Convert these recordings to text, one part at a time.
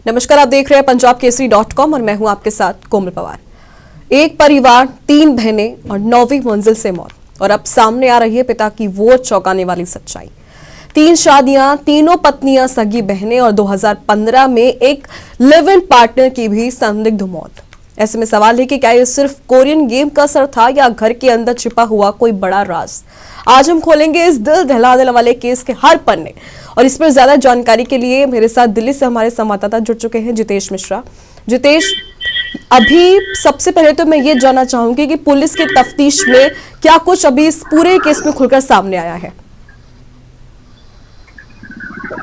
नमस्कार, आप देख रहे हैं पंजाब केसरी.com और मैं हूं आपके साथ कोमल पवार। एक परिवार, 3 बहनें और 9वीं मंजिल से मौत और अब सामने आ रही है पिता की वो चौंकाने वाली सच्चाई। 3 शादियां, तीनों पत्नियां सगी बहनें और 2015 में एक लिव इन पार्टनर की भी संदिग्ध मौत। ऐसे में सवाल है कि क्या ये सिर्फ कोरियन गेम का असर था या घर के अंदर छिपा हुआ कोई बड़ा राज। आज हम खोलेंगे इस दिल दहलाने वाले केस के हर पन्ने और इस पर ज्यादा जानकारी के लिए मेरे साथ दिल्ली से हमारे संवाददाता जुड़ चुके हैं जितेश मिश्रा। जितेश, अभी सबसे पहले तो मैं ये जानना चाहूंगी कि पुलिस की तफ्तीश में क्या कुछ अभी इस पूरे केस में खुलकर सामने आया है।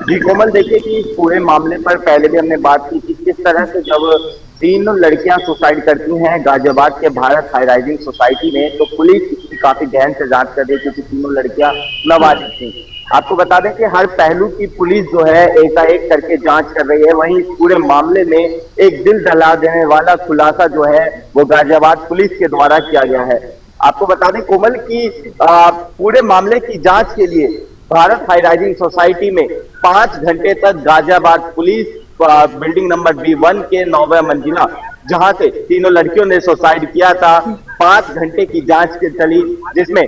जी कोमल, देखिए कि इस पूरे मामले पर पहले भी हमने बात की कि किस तरह से जब 3 लड़कियां सुसाइड करती हैं गाजियाबाद के भारत हाई राइजिंग सोसाइटी में, तो पुलिस इसकी काफी गहन से जांच कर रही है क्योंकि तीनों लड़कियां नाबालिग थी। आपको बता दें कि हर पहलू की पुलिस जो है एकाएक करके जांच कर रही है। वहीं इस पूरे मामले में एक दिल दहला देने वाला खुलासा जो है वो गाजियाबाद पुलिस के द्वारा किया गया है। आपको बता दें कोमल कि पूरे मामले की जांच के लिए भारत हाई राइजिंग सोसाइटी में 5 घंटे तक Ghaziabad police building number B1 के 9वें मंजिला, जहां से तीनों लड़कियों ने सुसाइड किया था, 5 घंटे की जांच के चली, जिसमें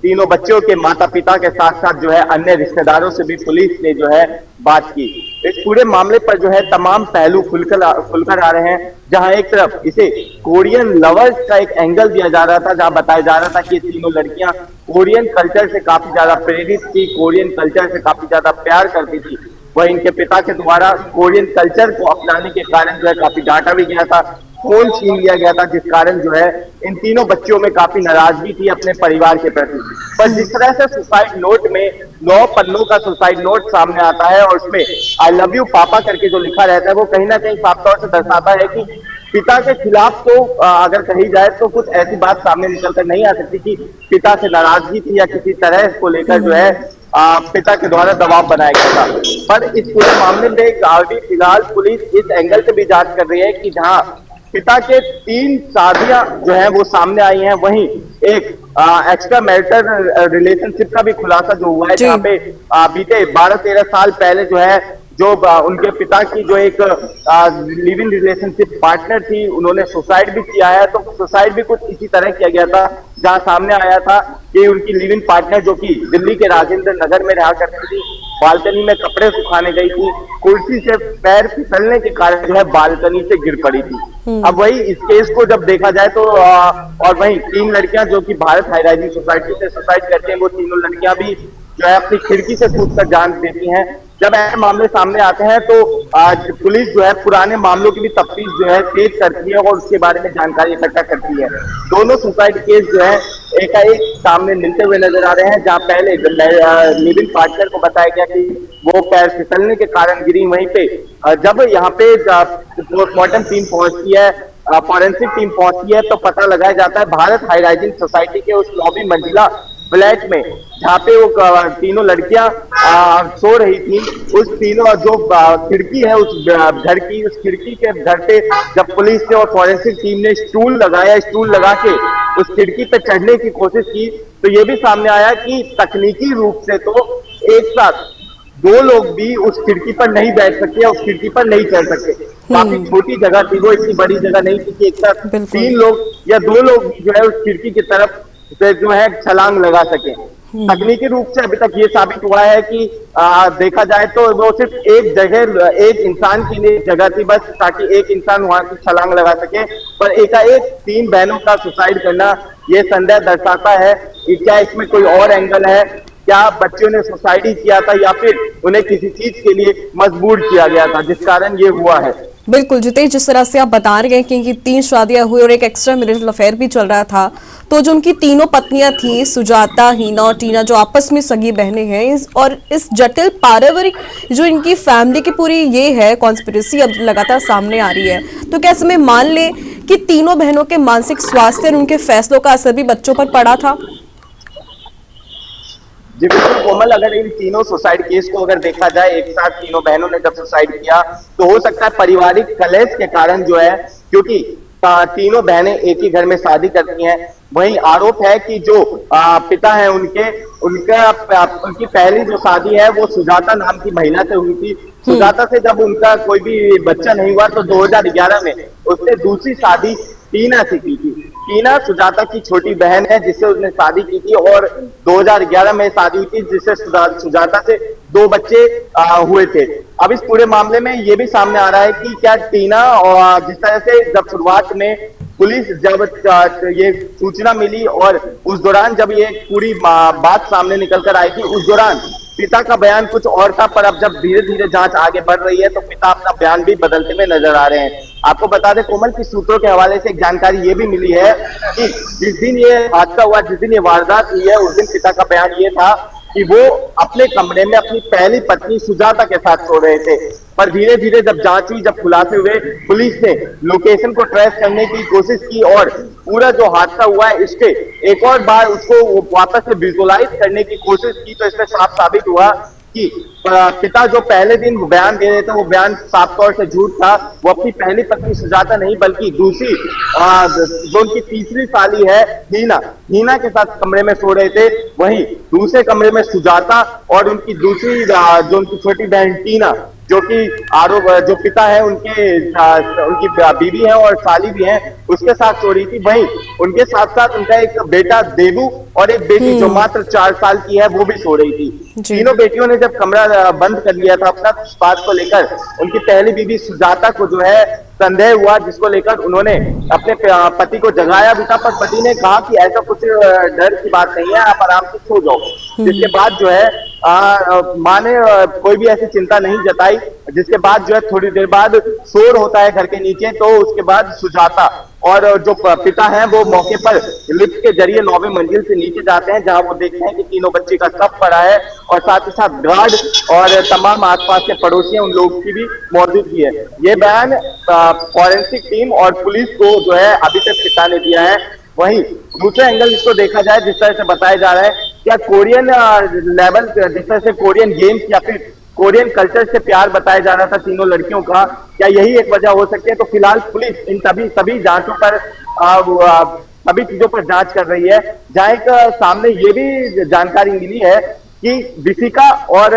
तीनों बच्चों के माता पिता के साथ साथ जो है अन्य रिश्तेदारों से भी पुलिस ने जो है बात की। इस पूरे मामले पर जो है तमाम पहलू खुलकर आ रहे हैं। जहां एक तरफ इसे कोरियन लवर्स का एक एंगल दिया जा रहा था, जहां बताया जा रहा था कि तीनों लड़कियां कोरियन कल्चर से काफी ज्यादा प्रेरित थी, कोरियन कल्चर से काफी ज्यादा प्यार करती थी। वह इनके पिता के द्वारा कोरियन कल्चर को अपनाने के कारण जो है काफी डांटा भी गया था, फोन छीन लिया गया था, जिस कारण जो है इन तीनों बच्चों में काफी नाराजगी थी अपने परिवार के प्रति। पर जिस तरह से सुसाइड नोट में 9 पन्नों का सुसाइड नोट सामने आता है और उसमें आई लव यू पापा करके जो लिखा रहता है, वो कहीं ना कहीं साफ तौर से दर्शाता है कि पिता के खिलाफ तो अगर कही जाए तो कुछ ऐसी बात सामने निकल कर नहीं आ सकती कि पिता से नाराजगी थी या किसी तरह इसको लेकर जो है पिता के द्वारा दबाव बनाया गया था। पर इस पूरे मामले में अभी फिलहाल पुलिस इस एंगल से भी जांच कर रही है कि जहां पिता के 3 शादियां जो है वो सामने आई हैं, वहीं एक एक्स्ट्रा मैरिटल रिलेशनशिप का भी खुलासा जो हुआ है, जहाँ पे बीते 12-13 साल पहले जो है जो उनके पिता की जो एक लिव इन रिलेशनशिप पार्टनर थी, उन्होंने सुसाइड भी किया है। तो सुसाइड भी कुछ इसी तरह किया गया था, जहां सामने आया था कि उनकी लिव इन पार्टनर जो कि दिल्ली के राजेंद्र नगर में रहा करती थी, बालकनी में कपड़े सुखाने गई थी, कुर्सी से पैर फिसलने के कारण जो है बालकनी से गिर पड़ी थी। अब वही इस केस को जब देखा जाए तो और वही 3 लड़कियां जो कि भारत हाई राइजिंग सोसाइटी से सुसाइड करती हैं, वो तीनों लड़कियां भी जो है अपनी खिड़की से कूदकर जान देती हैं। जब ऐसे मामले सामने आते हैं तो आज पुलिस जो है पुराने मामलों की भी तफ्तीश जो है तेज करती है और उसके बारे में जानकारी इकट्ठा करती है। दोनों सुसाइड केस जो है एकाएक सामने मिलते हुए नजर आ रहे हैं, जहां पहले लिव इन पार्टनर को बताया गया कि वो पैर फिसलने के कारण गिरी, वहीं पे जब यहाँ पे पोस्टमार्टम टीम पहुंचती है, फॉरेंसिक टीम पहुंचती है, तो पता लगाया जाता है भारत हाई राइजिंग सोसाइटी के उस 9वीं मंजिला फ्लैट में, जहाँ पे वो तीनों लड़कियां सो रही थी, उस तीनों जो खिड़की है उस घर की, उस खिड़की के घर पे जब पुलिस ने और फॉरेंसिक टीम ने स्टूल लगाया, स्टूल लगा के उस खिड़की पे चढ़ने की कोशिश की, तो ये भी सामने आया कि तकनीकी रूप से तो एक साथ 2 लोग भी उस खिड़की पर नहीं बैठ सकते या उस खिड़की पर नहीं चढ़ सकते। काफी छोटी जगह थी, वो इतनी बड़ी जगह नहीं थी कि एक साथ 3 लोग या 2 लोग जो है उस खिड़की की तरफ से जो है छलांग लगा सके। तकनीकी रूप से अभी तक ये साबित हुआ है कि देखा जाए तो वो सिर्फ एक जगह, एक इंसान के लिए जगह थी बस, ताकि एक इंसान वहां की छलांग लगा सके। पर एकाएक 3 बहनों का सुसाइड करना ये संदेह दर्शाता है कि क्या इसमें कोई और एंगल है, क्या बच्चों ने सुसाइड ही किया था या फिर उन्हें किसी चीज के लिए मजबूर किया गया था, जिस कारण ये हुआ है। बिल्कुल जितेश, जिस तरह से आप बता रहे हैं कि 3 शादियां हुई और एक एक्स्ट्रा मैरिटल अफेयर भी चल रहा था, तो जो उनकी तीनों पत्नियां थी, सुजाता, हीना और टीना, जो आपस में सगी बहनें हैं, और इस जटिल पारिवारिक जो इनकी फैमिली की पूरी ये है कॉन्स्पिरेसी अब लगातार सामने आ रही है, तो क्या इसमें मान ले कि तीनों बहनों के मानसिक स्वास्थ्य और उनके फैसलों का असर भी बच्चों पर पड़ा था? जी बिल्कुल कोमल, अगर इन तीनों सुसाइड केस को अगर देखा जाए, एक साथ तीनों बहनों ने जब सुसाइड किया, तो हो सकता है पारिवारिक कलेश के कारण जो है, क्योंकि तीनों बहनें एक ही घर में शादी करती हैं। वहीं आरोप है कि जो पिता हैं उनकी पहली जो शादी है वो सुजाता नाम की महिला से हुई थी। सुजाता से जब उनका कोई भी बच्चा नहीं हुआ तो 2011 में उसने दूसरी शादी टीना से की थी। टीना सुजाता की छोटी बहन है जिससे उसने शादी की थी और 2011 में शादी हुई थी जिससे सुजाता से 2 बच्चे हुए थे। अब इस पूरे मामले में ये भी सामने आ रहा है कि क्या टीना और जिस तरह से जब शुरुआत में पुलिस जब ये सूचना मिली और उस दौरान जब ये पूरी बात सामने निकल कर आई थी उस दौरान पिता का बयान कुछ और था, पर अब जब धीरे धीरे जांच आगे बढ़ रही है तो पिता अपना बयान भी बदलते हुए नजर आ रहे हैं। आपको बता दें कोमल की सूत्रों के हवाले से एक जानकारी ये भी मिली है कि जिस दिन ये हादसा हुआ, जिस दिन ये वारदात हुई है, उस दिन पिता का बयान ये था कि वो अपने कमरे में अपनी पहली पत्नी सुजाता के साथ सो रहे थे। पर धीरे धीरे जब जांच हुई, जब खुलासे हुए, पुलिस ने लोकेशन को ट्रेस करने की कोशिश की और पूरा जो हादसा हुआ है इसके एक और बार उसको वापस से विजुअलाइज करने की कोशिश की तो इसमें साफ साबित हुआ कि पिता जो पहले दिन बयान दे रहे थे वो बयान साफ तौर से झूठ था। वो अपनी पहली पत्नी सुजाता नहीं बल्कि दूसरी जो उनकी तीसरी साली है हीना के साथ कमरे में सो रहे थे। वहीं दूसरे कमरे में सुजाता और उनकी दूसरी जो उनकी छोटी बहन टीना जो कि आरोप जो पिता है उनकी बीवी है और साली भी है उसके साथ सो रही थी। वहीं उनके साथ साथ उनका एक बेटा देबू और एक बेटी जो मात्र 4 साल की है वो भी सो रही थी। तीनों बेटियों ने जब कमरा बंद कर लिया था अपना इस बात को लेकर उनकी पहली बीवी सुजाता को जो है संदेह हुआ, जिसको लेकर उन्होंने अपने पति को जगाया भी था, पर पति ने कहा कि ऐसा कुछ डर की बात नहीं है, आप आराम से सो जाओ। जिसके बाद जो है माँ ने कोई भी ऐसी चिंता नहीं जताई। जिसके बाद जो है थोड़ी देर बाद शोर होता है घर के नीचे, तो उसके बाद सुजाता और जो पिता हैं वो मौके पर लिफ्ट के जरिए 9वीं मंजिल से नीचे जाते हैं जहां वो देखते हैं कि तीनों बच्चे का शव पड़ा है और साथ ही साथ गार्ड और तमाम आसपास के पड़ोसी उन लोगों की भी मौजूदगी है। ये बयान फॉरेंसिक टीम और पुलिस को जो है अभी तक पिता ने दिया है। वहीं दूसरे एंगल इसको देखा जाए जिस तरह से बताया जा रहा है, क्या कोरियन लेवल जिस तरह से कोरियन गेम्स या फिर कोरियन कल्चर से प्यार बताया जा रहा था तीनों लड़कियों का, क्या यही एक वजह हो सकती है? तो फिलहाल पुलिस इन सभी जांचों पर सभी चीजों पर जांच कर रही है। जहां एक सामने ये भी जानकारी मिली है कि विशिका और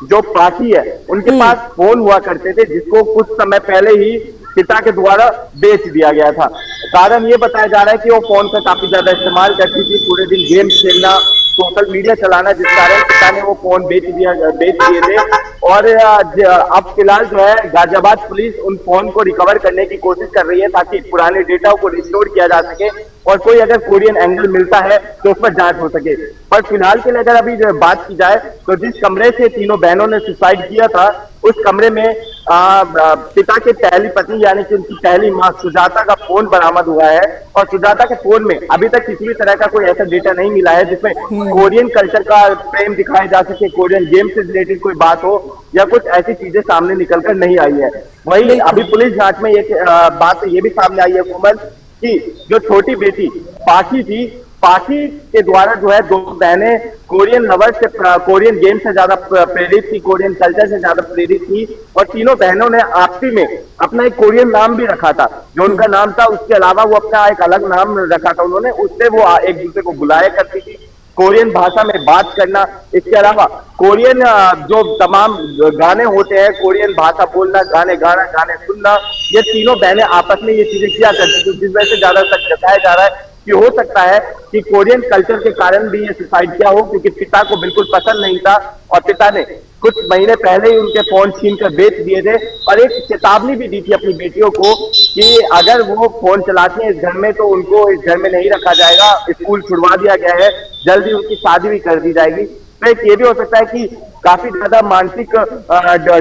जो प्राची है उनके पास फोन हुआ करते थे जिसको कुछ समय पहले ही पिता के द्वारा बेच दिया गया था। कारण ये बताया जा रहा है कि वो फोन का काफी ज्यादा इस्तेमाल करती थी, पूरे दिन गेम खेलना, सोशल मीडिया चलाना, जिस कारण पिता ने वो फोन बेच दिए थे। और अब फिलहाल जो है गाजियाबाद पुलिस उन फोन को रिकवर करने की कोशिश कर रही है ताकि पुराने डेटा को रिस्टोर किया जा सके और कोई अगर कोरियन एंगल मिलता है तो उस पर जांच हो सके। पर फिलहाल के लिए अगर अभी बात की जाए तो जिस कमरे से तीनों बहनों ने सुसाइड किया था उस कमरे में पिता के पहली पत्नी यानी कि उनकी पहली मां सुजाता का फोन बरामद हुआ है और सुजाता के फोन में अभी तक किसी भी तरह का कोई ऐसा डेटा नहीं मिला है जिसमें कोरियन कल्चर का प्रेम दिखाया जा सके, कोरियन गेम से रिलेटेड कोई बात हो या कुछ ऐसी चीजें सामने निकलकर नहीं आई है। वही अभी पुलिस जांच में एक बात ये भी सामने आई है कोमल कि जो छोटी बेटी पाखी थी, पाखी के द्वारा जो है 2 बहनें कोरियन लवर्स से कोरियन गेम से ज्यादा प्रेरित थी, कोरियन कल्चर से ज्यादा प्रेरित थी और तीनों बहनों ने आपसी में अपना एक कोरियन नाम भी रखा था। जो उनका नाम था उसके अलावा वो अपना एक अलग नाम रखा था उन्होंने, उससे वो एक दूसरे को बुलाया करती थी, कोरियन भाषा में बात करना, इसके अलावा कोरियन जो तमाम गाने होते हैं कोरियन भाषा बोलना, गाने गाना, गाने सुनना, ये तीनों बहनें आपस में ये चीजें किया करती थी। जिस वजह से ज्यादा सच बताया जा रहा है कि हो सकता है कि कोरियन कल्चर के कारण भी ये सुसाइड किया हो, क्योंकि पिता को बिल्कुल पसंद नहीं था और पिता ने कुछ महीने पहले ही उनके फोन छीन कर बेच दिए थे और एक चेतावनी भी दी थी अपनी बेटियों को कि अगर वो फोन चलाती हैं इस घर में तो उनको इस घर में नहीं रखा जाएगा, स्कूल छुड़वा दिया गया है, जल्दी उनकी शादी भी कर दी जाएगी। तो एक ये भी हो सकता है कि काफी ज्यादा मानसिक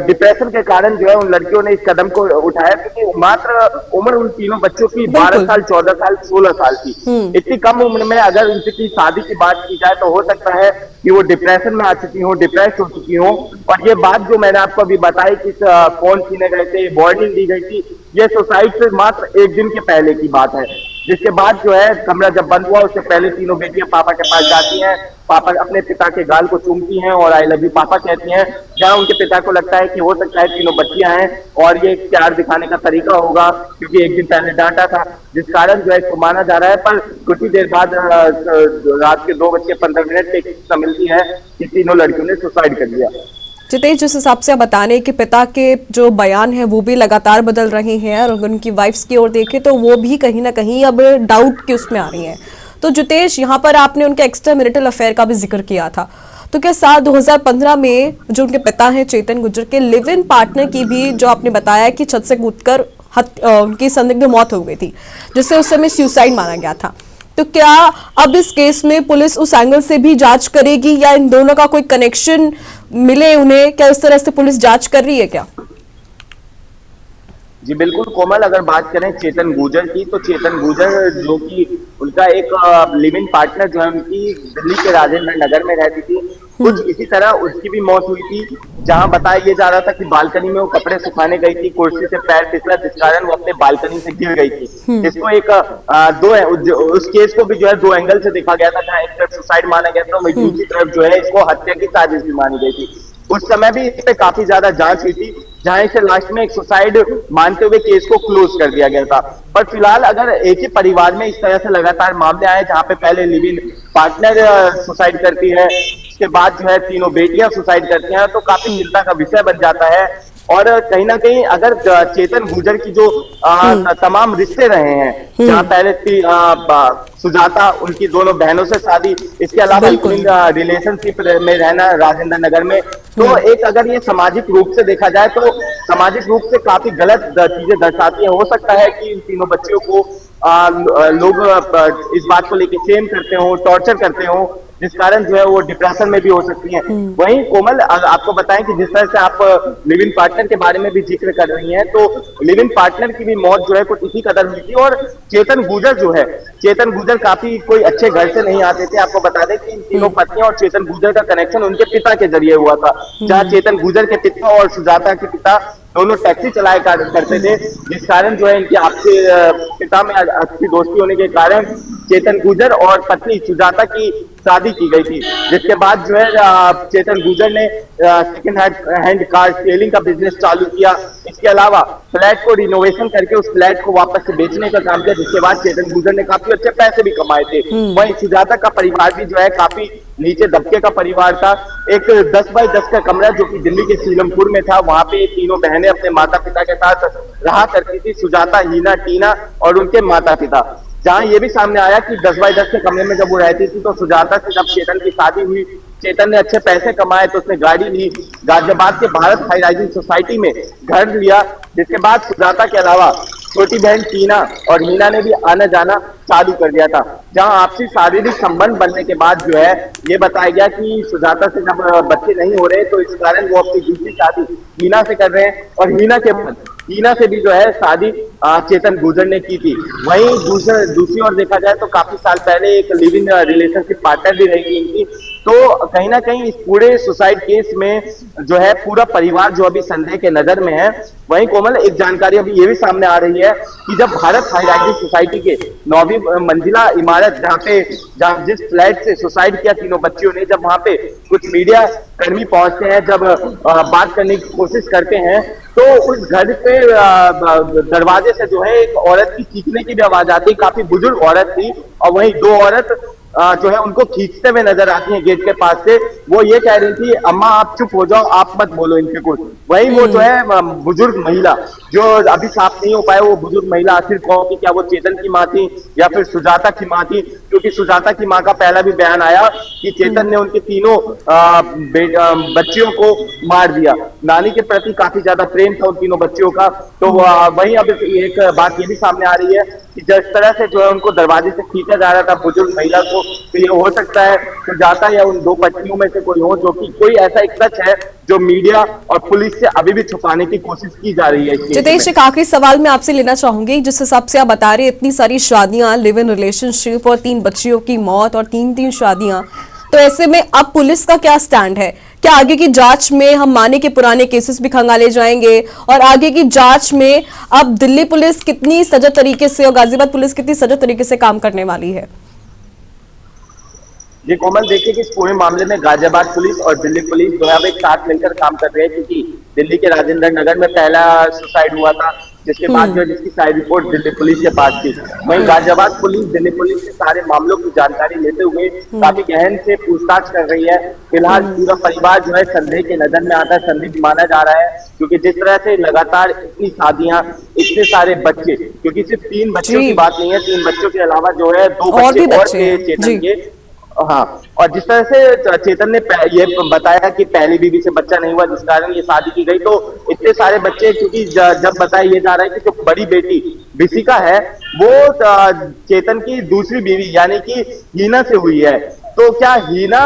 डिप्रेशन के कारण जो है उन लड़कियों ने इस कदम को उठाया, क्योंकि मात्र उम्र उन तीनों बच्चों की 12 साल, 14 साल, 16 साल की। इतनी कम उम्र में अगर उनकी शादी की बात की जाए तो हो सकता है कि वो डिप्रेशन में आ चुकी हो, डिप्रेस हो चुकी हो। और ये बात जो मैंने आपको अभी बताई कि फोन छीने गए थे, वार्निंग दी गई थी, ये सुसाइड से मात्र 1 दिन के पहले की बात है। जिसके बाद जो है कमरा जब बंद हुआ उससे पहले तीनों बेटियां पापा के पास जाती हैं, पापा अपने पिता के गाल को चूमती हैं और आई लव यू पापा कहती हैं, जहां उनके पिता को लगता है कि हो सकता है तीनों बच्चियां हैं और ये प्यार दिखाने का तरीका होगा, क्योंकि एक दिन पहले डांटा था, जिस कारण जो है इसको माना जा रहा है। पर कुछ ही देर बाद रात के 2:15 पे सूचना मिलती है कि तीनों लड़कियों ने सुसाइड कर लिया। जितेश, जिस हिसाब से आप बता रहे हैं कि पिता के जो बयान है वो भी लगातार बदल रहे हैं और अगर उनकी वाइफ्स की ओर देखें तो वो भी कहीं ना कहीं अब डाउट के उसमें आ रही हैं। तो जितेश, यहाँ पर आपने उनके एक्स्ट्रा मैरिटल अफेयर का भी जिक्र किया था, तो क्या साल 2015 में जो उनके पिता हैं चेतन गुर्जर के लिव इन पार्टनर की भी जो आपने बताया कि छत से कूदकर उनकी संदिग्ध मौत हो गई थी, जिससे उस समय सुसाइड माना गया था, तो क्या अब इस केस में पुलिस उस एंगल से भी जांच करेगी या इन दोनों का कोई कनेक्शन मिले उन्हें, क्या इस तरह से पुलिस जांच कर रही है क्या? जी बिल्कुल कोमल, अगर बात करें चेतन गुर्जर की, तो चेतन गुर्जर जो कि उनका एक लिव इन पार्टनर जो है उनकी दिल्ली के राजेंद्र नगर में रहती थी, कुछ इसी तरह उसकी भी मौत हुई थी, जहां बताया ये जा रहा था कि बालकनी में वो कपड़े सुखाने गई थी, कुर्सी से पैर फिसला जिस कारण वो अपने बालकनी से गिर गई थी। इसको एक उस केस को भी जो है 2 एंगल से देखा गया था, जहां एक तरफ सुसाइड माना गया था, वहीं दूसरी तरफ जो है इसको हत्या की साजिश भी मानी गई थी। उस समय भी इस पे काफी ज्यादा जांच हुई थी, जहां इसे लास्ट में एक सुसाइड मानते हुए केस को क्लोज कर दिया गया था। पर फिलहाल अगर एक ही परिवार में इस तरह से लगातार मामले आए, जहां पे पहले लिव इन पार्टनर सुसाइड करती है, उसके बाद जो है तीनों बेटियां सुसाइड करती हैं, तो काफी चिंता का विषय बन जाता है। और कहीं ना कहीं अगर चेतन गुर्जर की जो तमाम रिश्ते रहे हैं, जहाँ पहले थी सुजाता, उनकी दोनों बहनों से शादी, इसके अलावा रिलेशनशिप में रहना राजेंद्र नगर में, तो एक अगर ये सामाजिक रूप से देखा जाए तो सामाजिक रूप से काफी गलत चीजें दर्शाती है। हो सकता है कि इन तीनों बच्चियों को लोग इस बात को लेकर शेम करते हो, टॉर्चर करते हो, जिस कारण जो है वो डिप्रेशन में भी हो सकती हैं। वहीं कोमल, आपको बताएं कि जिस तरह से आप लिव इन पार्टनर के बारे में भी जिक्र कर रही हैं, तो लिव इन पार्टनर की भी मौत जो है कुछ इसी कदर हुई थी। और चेतन गुर्जर जो है, चेतन गुर्जर काफी कोई अच्छे घर से नहीं आते थे। आपको बता दें कि इन तीनों पत्नियां और चेतन गुर्जर का कनेक्शन उनके पिता के जरिए हुआ था, जहाँ चेतन गुर्जर के पिता और सुजाता के पिता दोनों टैक्सी चलाया करते थे, जिस कारण जो है इनकी आपसी पिता में अच्छी दोस्ती होने के कारण चेतन गुर्जर और पत्नी सुजाता की शादी की गई थी। जिसके बाद जो है चेतन गुर्जर ने सेकंड हैंड कार सेलिंग का बिजनेस चालू किया। इसके अलावा फ्लैट को रिनोवेशन करके उस फ्लैट को वापस से बेचने का काम किया, जिसके बाद चेतन गुर्जर ने काफी अच्छे पैसे भी कमाए थे। वहीं सुजाता का परिवार भी जो है काफी नीचे दबके का परिवार था। एक 10 बाय 10 का कमरा जो कि दिल्ली के सीलमपुर में था, वहां पे तीनों बहनें अपने माता पिता के साथ रहा करती थी, सुजाता, हीना, टीना और उनके माता पिता। जहां ये भी सामने आया कि 10 बाय 10 के कमरे में जब वो रहती थी, तो सुजाता से जब चेतन की शादी हुई, चेतन ने अच्छे पैसे कमाए तो उसने गाड़ी ली, गाजियाबाद के भारत हाई राइजिंग सोसाइटी में घर लिया। जिसके बाद सुजाता के अलावा छोटी बहन टीना और हीना ने भी आना जाना चालू कर दिया था, जहां आपसी शारीरिक संबंध बनने के बाद जो है ये बताया गया कि सुजाता से जब बच्चे नहीं हो रहे, तो इस कारण वो अपनी दूसरी शादी हीना से कर रहे हैं और हीना से भी जो है शादी चेतन गुर्जर ने की थी। वहीं दूसरी ओर देखा जाए तो काफी साल पहले एक लिव इन रिलेशनशिप पार्टनर भी रहेगी इनकी। तो कहीं ना कहीं इस पूरे सुसाइड केस में जो है पूरा परिवार जो अभी संदेह के नजर में है। वहीं कोमल, एक जानकारी अभी ये भी सामने आ रही है कि जब भारत हाई राइजिंग सोसाइटी के 9वीं मंजिला इमारत जहाँ जिस फ्लैट से सुसाइड किया तीनों बच्चियों ने, जब वहां पे कुछ मीडिया कर्मी पहुंचते हैं, जब बात करने की कोशिश करते हैं, तो उस घर पे दरवाजे से जो है एक औरत की चीखने की भी आवाज आती है। काफी बुजुर्ग औरत थी और वहीं 2 औरत जो है उनको खींचते हुए नजर आती हैं गेट के पास से। वो ये कह रही थी, अम्मा आप चुप हो जाओ, आप मत बोलो इनके कुछ। वही वो जो है बुजुर्ग महिला जो अभी साफ नहीं हो पाए, वो बुजुर्ग महिला आखिर कौन थी? क्या वो चेतन की माँ थी या फिर सुजाता की माँ थी? क्योंकि सुजाता की माँ का पहला भी बयान आया कि चेतन ने उनके तीनों बच्चियों को मार दिया। नानी के प्रति काफी ज्यादा प्रेम था उन तीनों बच्चियों का। तो वहीं अब एक बात ये भी सामने आ रही है कि जिस तरह से जो है उनको दरवाजे से खींचा जा रहा था बुजुर्ग महिला को, तो ये हो सकता है सुजाता या उन 2 पत्नियों में से कोई हो, जो कि कोई ऐसा एक सच है जो मीडिया और पुलिस से अभी भी छुपाने की कोशिश की जा रही है। जितेश, एक आखिरी सवाल मैं आपसे लेना चाहूंगी। जिस हिसाब से आप बता रहे इतनी सारी शादियां, लिव इन रिलेशनशिप और 3 बच्चियों की मौत और 3 शादियां, तो ऐसे में अब पुलिस का क्या स्टैंड है? क्या आगे की जांच में हम माने कि पुराने केसेस भी खंगाले जाएंगे और आगे की जांच में अब दिल्ली पुलिस कितनी सजग तरीके से और गाजियाबाद पुलिस कितनी सजग तरीके से काम करने वाली है? जी कोमल, देखिए कि इस पूरे मामले में गाजियाबाद पुलिस और दिल्ली पुलिस जो है अब एक साथ मिलकर काम कर रहे हैं, क्योंकि दिल्ली के राजेंद्र नगर में पहला सुसाइड हुआ था, जिसके बाद जो है जिसकी साइड रिपोर्ट दिल्ली पुलिस के पास थी। वहीं गाजियाबाद पुलिस दिल्ली पुलिस के सारे मामलों की जानकारी लेते हुए काफी गहन से पूछताछ कर रही है। फिलहाल पूरा परिवार जो है संदेह के नजर में आता है, संदिग्ध माना जा रहा है, क्योंकि जिस तरह से लगातार इतनी शादियां, इतने सारे बच्चे, क्योंकि सिर्फ 3 बच्चों की बात नहीं है, 3 बच्चों के अलावा जो है 2 बच्चे और थे चेतन के। हाँ, और जिस तरह से चेतन ने ये बताया कि पहली बीवी से बच्चा नहीं हुआ जिस कारण ये शादी की गई, तो इतने सारे बच्चे, क्योंकि जब बताया ये जा रहा है कि जो बड़ी बेटी विशिका है वो चेतन की दूसरी बीवी यानी कि हीना से हुई है। तो क्या हीना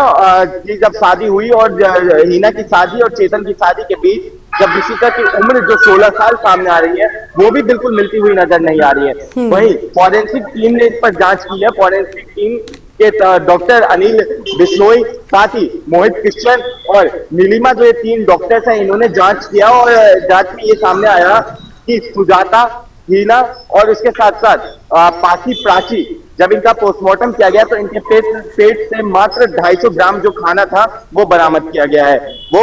की जब शादी हुई और हीना की शादी और चेतन की शादी के बीच जब विशिका की उम्र जो 16 साल सामने आ रही है वो भी बिल्कुल मिलती हुई नजर नहीं आ रही है। वहीं फॉरेंसिक टीम ने इस पर जांच की है। फॉरेंसिक टीम के डॉक्टर अनिल बिश्नोई, साथ ही मोहित कृष्ण और नीलिमा, जो ये 3 डॉक्टर्स हैं, इन्होंने जांच किया और जांच में ये सामने आया कि सुजाता, हीना और उसके साथ साथ पाची प्राची, जब इनका पोस्टमार्टम किया गया तो इनके पेट से मात्र 250 ग्राम जो खाना था वो बरामद किया गया है। वो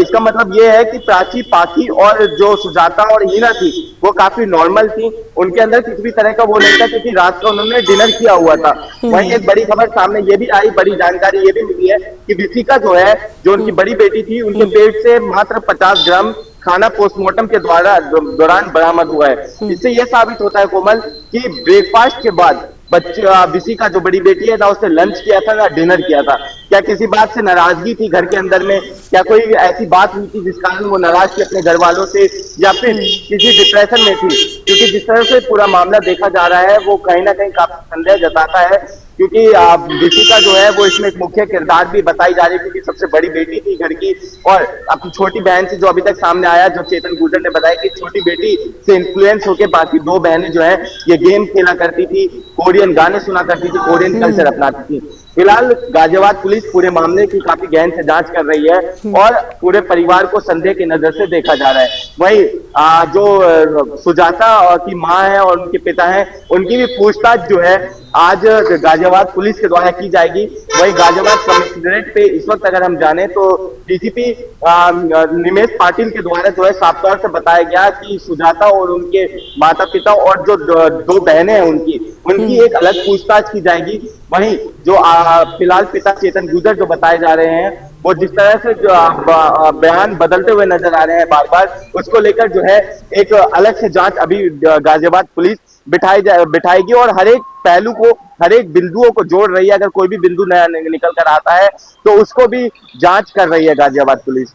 इसका मतलब ये है कि प्राची, पाकी और जो सुजाता और हीना थी वो काफी नॉर्मल थी, उनके अंदर किसी भी तरह का वो नहीं था, क्योंकि रात को उन्होंने डिनर किया हुआ था। वहीं एक बड़ी खबर सामने ये भी आई, बड़ी जानकारी ये भी मिली है कि विशिका जो है, जो उनकी बड़ी बेटी थी, उनके पेट से मात्र 50 ग्राम खाना पोस्टमार्टम के दौरान बरामद हुआ है। इससे यह साबित होता है कोमल कि ब्रेकफास्ट के बाद बच्चे विशिका जो बड़ी बेटी है ना उसने लंच किया था ना डिनर किया था। क्या किसी बात से नाराजगी थी घर के अंदर में, क्या कोई ऐसी बात हुई थी जिस कारण वो नाराज थी अपने घर वालों से, या फिर किसी डिप्रेशन में थी? क्योंकि जिस तरह से पूरा मामला देखा जा रहा है वो कहीं ना कहीं काफी संदेह जताता है, क्योंकि विशिका जो है वो इसमें एक मुख्य किरदार भी बताई जा रही है, क्योंकि सबसे बड़ी बेटी थी घर की। और अपनी छोटी बहन से जो अभी तक सामने आया, जो चेतन गुर्जर ने बताया कि छोटी बेटी से इन्फ्लुएंस होकर बाकी 2 बहनें जो है ये गेम खेला करती थी, कोरियन गाने सुना करती थी, कोरियन कल्चर अपनाती थी। फिलहाल गाजियाबाद पुलिस पूरे मामले की काफी गहन से जांच कर रही है और पूरे परिवार को संदेह की नजर से देखा जा रहा है। वहीं जो सुजाता की मां है और उनके पिता हैं, उनकी भी पूछताछ जो है आज गाजियाबाद पुलिस के द्वारा की जाएगी। वहीं गाजियाबाद कमिश्नरेट पे इस वक्त अगर हम जाने तो डीसीपी निमेश पाटिल के द्वारा जो है साफ तौर से बताया गया कि सुजाता और उनके माता पिता और जो 2 बहनें हैं उनकी एक अलग पूछताछ की जाएगी। वहीं जो फिलहाल पिता चेतन गुर्जर जो बताए जा रहे हैं वो जिस तरह से जो बयान बदलते हुए नजर आ रहे हैं बार बार, उसको लेकर जो है एक अलग से जांच अभी गाजियाबाद पुलिस बिठाएगी और हर एक पहलू को, हर एक बिंदुओं को जोड़ रही है। अगर कोई भी बिंदु नया निकल कर आता है तो उसको भी जांच कर रही है गाजियाबाद पुलिस।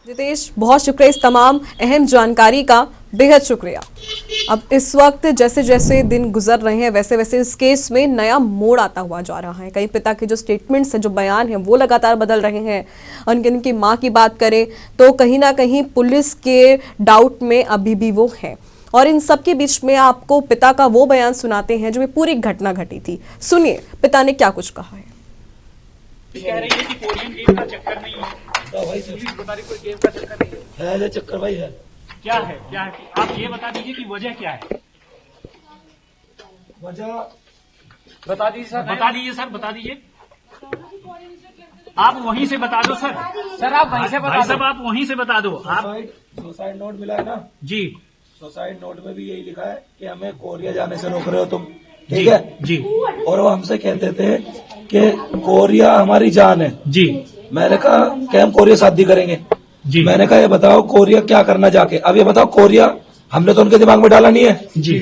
जितेश, बहुत शुक्रिया इस तमाम अहम जानकारी का, बेहद शुक्रिया। अब इस वक्त जैसे जैसे दिन गुजर रहे हैं वैसे वैसे इस केस में नया मोड़ आता हुआ जा रहा है। कई पिता के जो स्टेटमेंट्स हैं, जो बयान हैं, वो लगातार बदल रहे हैं। उनकी माँ की बात करें तो कहीं ना कहीं पुलिस के डाउट में अभी भी वो है, और इन सब के बीच में आपको पिता का वो बयान सुनाते हैं जो में पूरी घटना घटी थी। सुनिए पिता ने क्या कुछ कहा है। कह रही है कि कोरियन गेम का चक्कर नहीं है, भाई पुलिस बता रही कोई गेम का चक्कर नहीं है। चक्कर भाई है, क्या है, क्या है? आप ये बता दीजिए कि वजह क्या है। वजह बता दीजिए सर, बता दीजिए सर, बता दीजिए। आप वहीं से बता दो सर। सर आप वहीं से बता दो, आप वहीं से बता दो। आप सुसाइड नोट मिला है ना जी, सुसाइड नोट में भी यही लिखा है कि हमें कोरिया जाने से रोक रहे हो तुम, ठीक है जी। और वो हमसे कहते थे कि कोरिया हमारी जान है जी। मैंने कहा कि हम कोरिया शादी करेंगे जी। मैंने कहा ये बताओ कोरिया क्या करना जाके, अब ये बताओ कोरिया हमने तो उनके दिमाग में डाला नहीं है जी।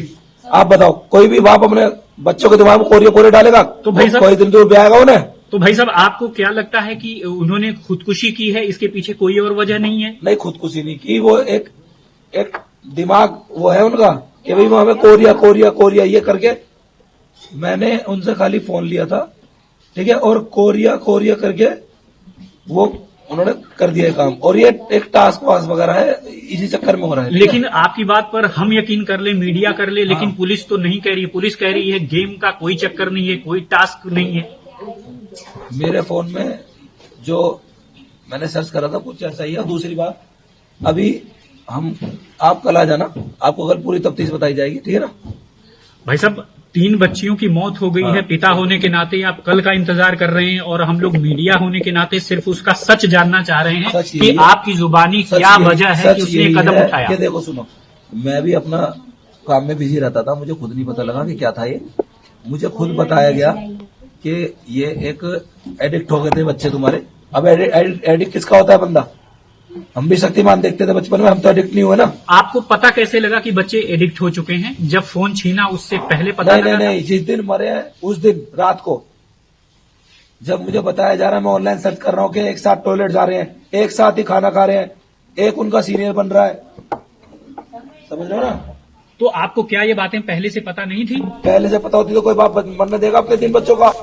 आप बताओ कोई भी बाप अपने बच्चों के दिमाग में कोरिया डालेगा तो भाई साहब कोई दिन दूर भी आएगा उन्हें। तो भाई साहब आपको क्या लगता है कि उन्होंने खुदकुशी की है, इसके पीछे कोई और वजह नहीं है? नहीं, खुदकुशी नहीं की, वो एक दिमाग वो है उनका कि भाई वो हमें कोरिया कोरिया कोरिया ये करके। मैंने उनसे खाली फोन लिया था, ठीक है, और कोरिया कोरिया करके वो उन्होंने कर दिया काम, और ये एक टास्क पास वगैरह है, इसी चक्कर में हो रहा है। लेकिन आपकी बात पर हम यकीन कर ले, मीडिया कर ले, लेकिन पुलिस तो नहीं कह रही है। पुलिस कह रही है गेम का कोई चक्कर नहीं है, कोई टास्क नहीं है। मेरे फोन में जो मैंने सर्च करा था, कुछ ऐसा ही है। दूसरी बात, अभी आप कल आ जाना, आपको कल पूरी तफ्तीश बताई जाएगी, ठीक है ना। भाई साहब, 3 बच्चियों की मौत हो गई है, पिता होने के नाते आप कल का इंतजार कर रहे हैं और हम लोग मीडिया होने के नाते सिर्फ उसका सच जानना चाह रहे हैं कि आपकी जुबानी क्या वजह है कि उसने कदम उठाया। कि देखो सुनो, मैं भी अपना काम में बिजी रहता था, मुझे खुद नहीं पता लगा कि क्या था ये। मुझे खुद बताया गया कि ये एक एडिक्ट हो गए थे बच्चे तुम्हारे। अब एडिक्ट किसका होता है बंदा? हम भी शक्तिमान देखते थे बचपन में, हम तो एडिक्ट नहीं हुए ना। आपको पता कैसे लगा कि बच्चे एडिक्ट हो चुके हैं? जब फोन छीना उससे पहले पता लगा? नहीं, जिस दिन मरे हैं उस दिन रात को जब मुझे बताया जा रहा है, मैं ऑनलाइन सर्च कर रहा हूँ कि एक साथ टॉयलेट जा रहे हैं, एक साथ ही खाना खा रहे हैं, एक उनका सीनियर बन रहा है, समझ रहे हो ना। तो आपको क्या ये बातें पहले से पता नहीं थी? पहले से पता होती तो कोई बाप मरने देगा अपने 3 बच्चों का?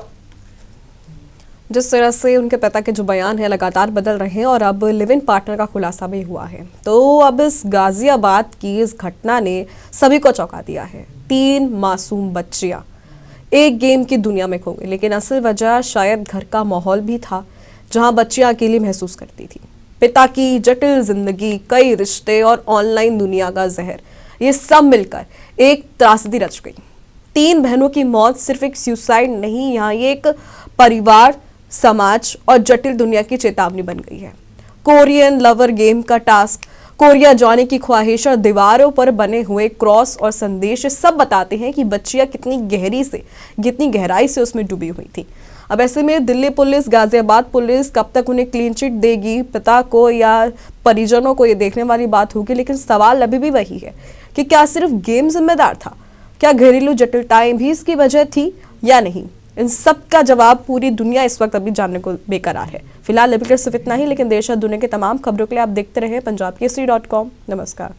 जिस तरह से उनके पिता के जो बयान है लगातार बदल रहे हैं और अब लिव इन पार्टनर का खुलासा भी हुआ है, तो अब इस गाजियाबाद की इस घटना ने सभी को चौंका दिया है। 3 मासूम बच्चियां एक गेम की दुनिया में खो गई, लेकिन असल वजह शायद घर का माहौल भी था, जहां बच्चियां अकेली महसूस करती थी। पिता की जटिल जिंदगी, कई रिश्ते और ऑनलाइन दुनिया का जहर, ये सब मिलकर एक त्रासदी रच गई। 3 बहनों की मौत सिर्फ एक सुसाइड नहीं, यहाँ ये एक परिवार, समाज और जटिल दुनिया की चेतावनी बन गई है। कोरियन लवर गेम का टास्क, कोरिया जाने की ख्वाहिश और दीवारों पर बने हुए क्रॉस और संदेश सब बताते हैं कि बच्चियां कितनी गहराई से उसमें डूबी हुई थी। अब ऐसे में दिल्ली पुलिस, गाजियाबाद पुलिस कब तक उन्हें क्लीन चिट देगी, पिता को या परिजनों को, ये देखने वाली बात होगी। लेकिन सवाल अभी भी वही है कि क्या सिर्फ गेम जिम्मेदार था? क्या घरेलू जटिलताएं भी इसकी वजह थी या नहीं? इन सब का जवाब पूरी दुनिया इस वक्त अभी जानने को बेकरार है। फिलहाल अभी सिर्फ इतना ही, लेकिन देश और दुनिया के तमाम खबरों के लिए आप देखते रहे पंजाबकेसरी.com। नमस्कार।